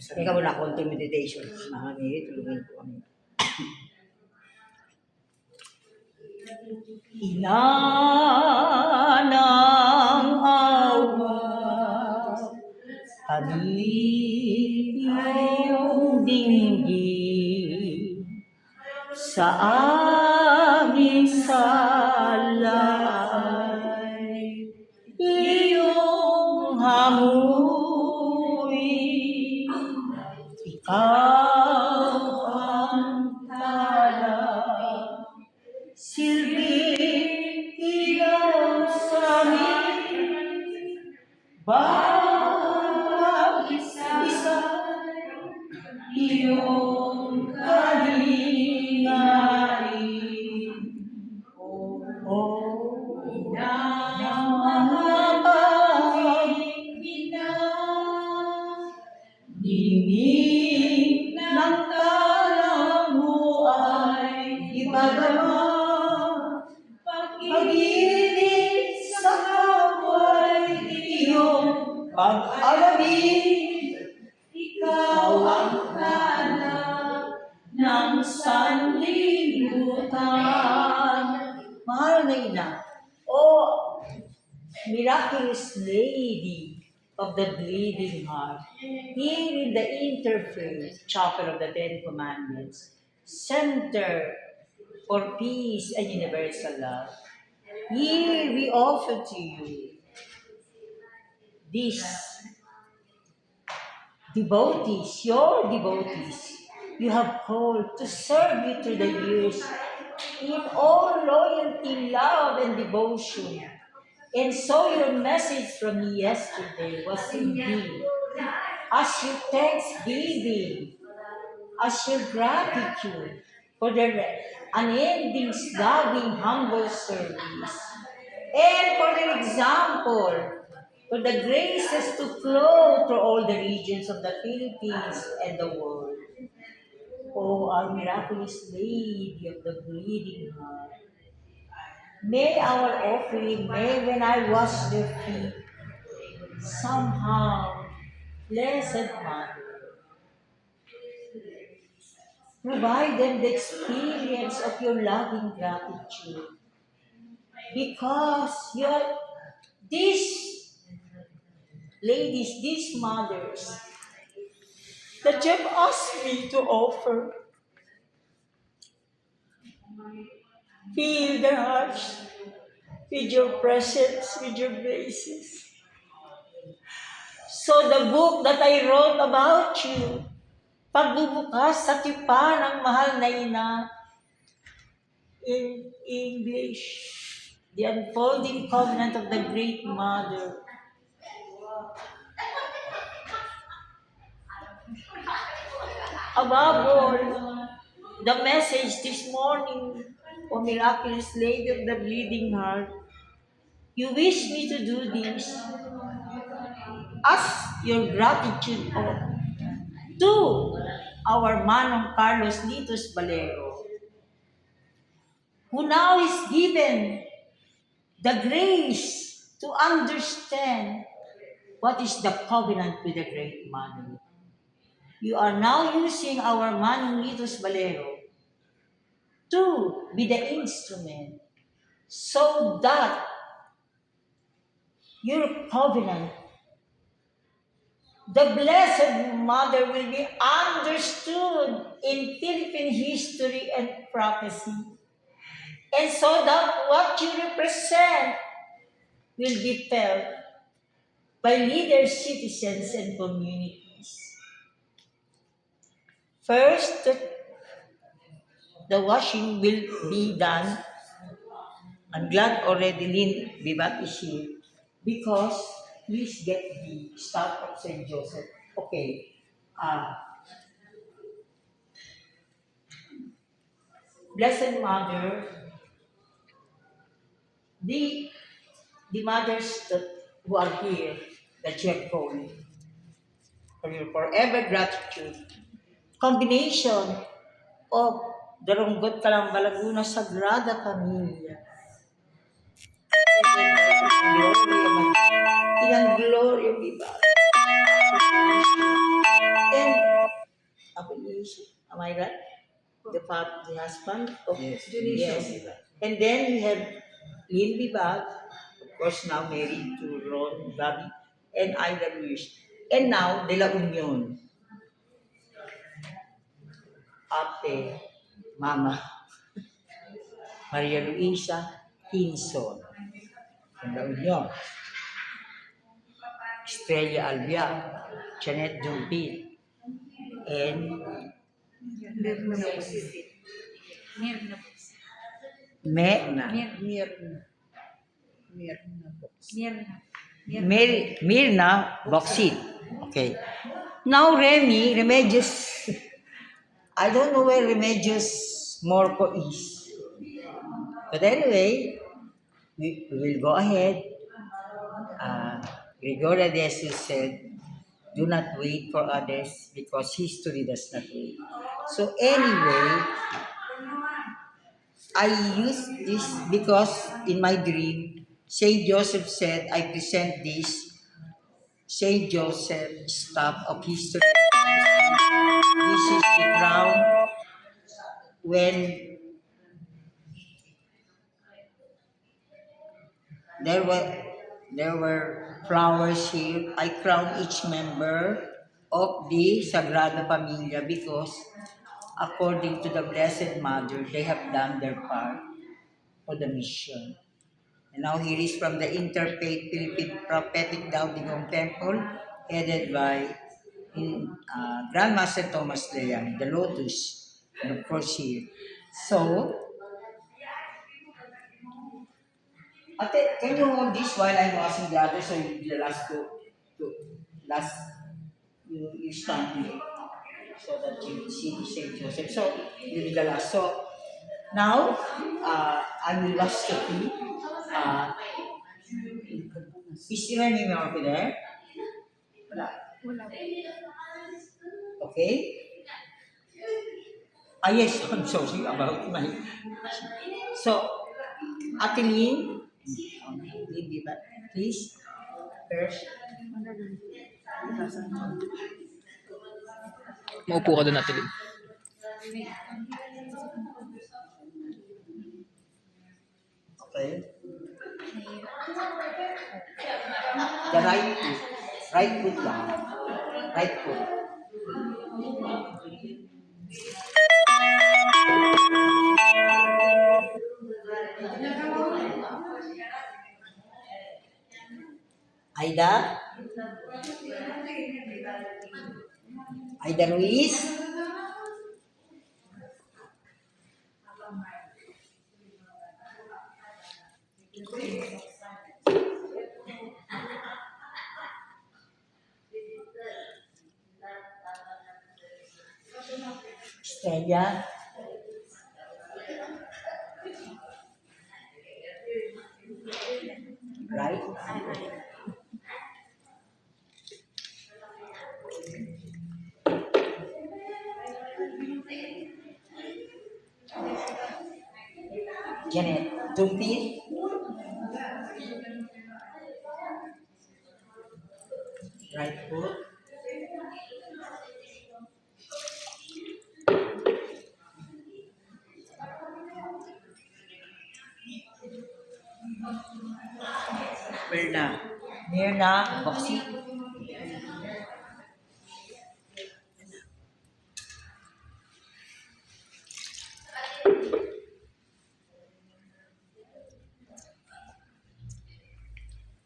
Teka muna, konting meditation. Nakangiri, tulungan ko kami. Ilan ang awa, halip iyong dinggin sa aming salay, iyong hamuin, ikaw ang tala, silbing ilaw sa amin, bawat isa iyong kalingain. O ina, dinig ng talang mo ay ipadama, pag-ibig sa kapwa'y iyong pag-alabin, ikaw ang hanap ng sanlibutan. Mahal na ina, o miraculous Lady of the Bleeding Heart, here in the Interfaith Chapel of the Ten Commandments, Center for Peace and Universal Love, here we offer to you these devotees, your devotees, you have called to serve you through the years in all loyalty, love, and devotion. And so your message from me yesterday was indeed as your thanksgiving, as your gratitude for the unending, loving, humble service, and for the example, for the graces to flow through all the regions of the Philippines and the world. O our miraculous Lady of the Bleeding Heart, may our offering, may when I wash their feet, somehow, Blessed Mother, provide them the experience of your loving gratitude. Because these ladies, these mothers, that you have asked me to offer, fill their hearts with your presence, with your graces. So the book that I wrote about you, pagbubukas sa tipan ng mahal na ina, in English, The Unfolding Covenant of the Great Mother. Above all, the message this morning, O miraculous Lady of the Bleeding Heart, you wish me to do this as your gratitude to our Manong Carlos Litos Valero, who now is given the grace to understand what is the covenant with the Great Mother. You are now using our Manong Litos Valero to be the instrument so that your covenant, the Blessed Mother, will be understood in Philippine history and prophecy. And so that what you represent will be felt by leaders, citizens, and communities. First, the washing will be done. I'm glad already Lynn Vivat is here because please get the staff of St. Joseph. Okay. Blessed Mother, the mothers who are here that you have called for your forever gratitude, combination of Darunggot Calamba Laguna Sagrada Familia, in ang glory of iba, Apolisio. Am I right? The husband of Yes. yes. And then we have Lynn Vivag, of course now married to Ron Bobby, and Ida Luis. And now De La Union, Ate, Mama, Maria Luisa Hinson, De La Union, Estrella Albiac, Janet Dumpin, and Mirna po si Mirna po si Mirna. Mirna po. Mirna Boksit. Okay. Now Remy, Remedios, I don't know where Remedios Morco is. But anyway, we will go ahead. Gregorio de Jesus said, do not wait for others because history does not wait. So anyway, I use this because in my dream, Saint Joseph said, I present this Saint Joseph staff of history. This is the crown when there were there were flowers here. I crown each member of the Sagrada Familia because according to the Blessed Mother, they have done their part for the mission. And now here is from the Interfaith Philippine Prophetic Daodigong Temple, headed by Grand Master Thomas Leang, the Lotus, and of course here. So, Ate, can you hold this while I'm washing the other so you the last to last you stand here so that you see the Saint Joseph. So, you be the last. So, now, I will wash the feet. Is there any more there? Wala. Wala po. Okay? Yes, I'm sorry about my... So, Ate Lynn, please, first. Maupo ka doon, Ate Lynn. Okay. The right foot. Right foot lang. Right foot. Aida? Aida Ruiz? Stella? Right? Janet? Dumpi? Right foot? Mirna? Mirna? Boxy?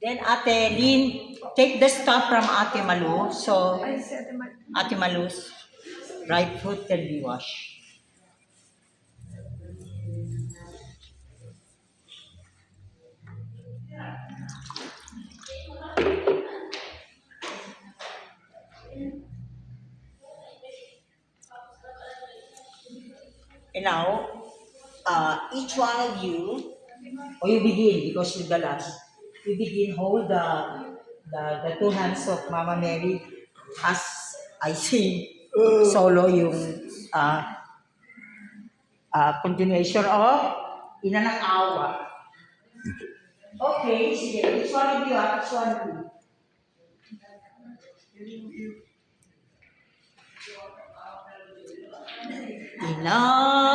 Then Ate Lynn, take the stuff from Ate Malu. So, Ay, si Ate Mal. Ate Malu's right foot can be washed. And now, each one of you, or you begin because you're the last. You begin hold the two hands of Mama Mary as I sing solo yung uh, continuation of Ina ng Awa. Okay, sige. Each one of you, each one of you. love.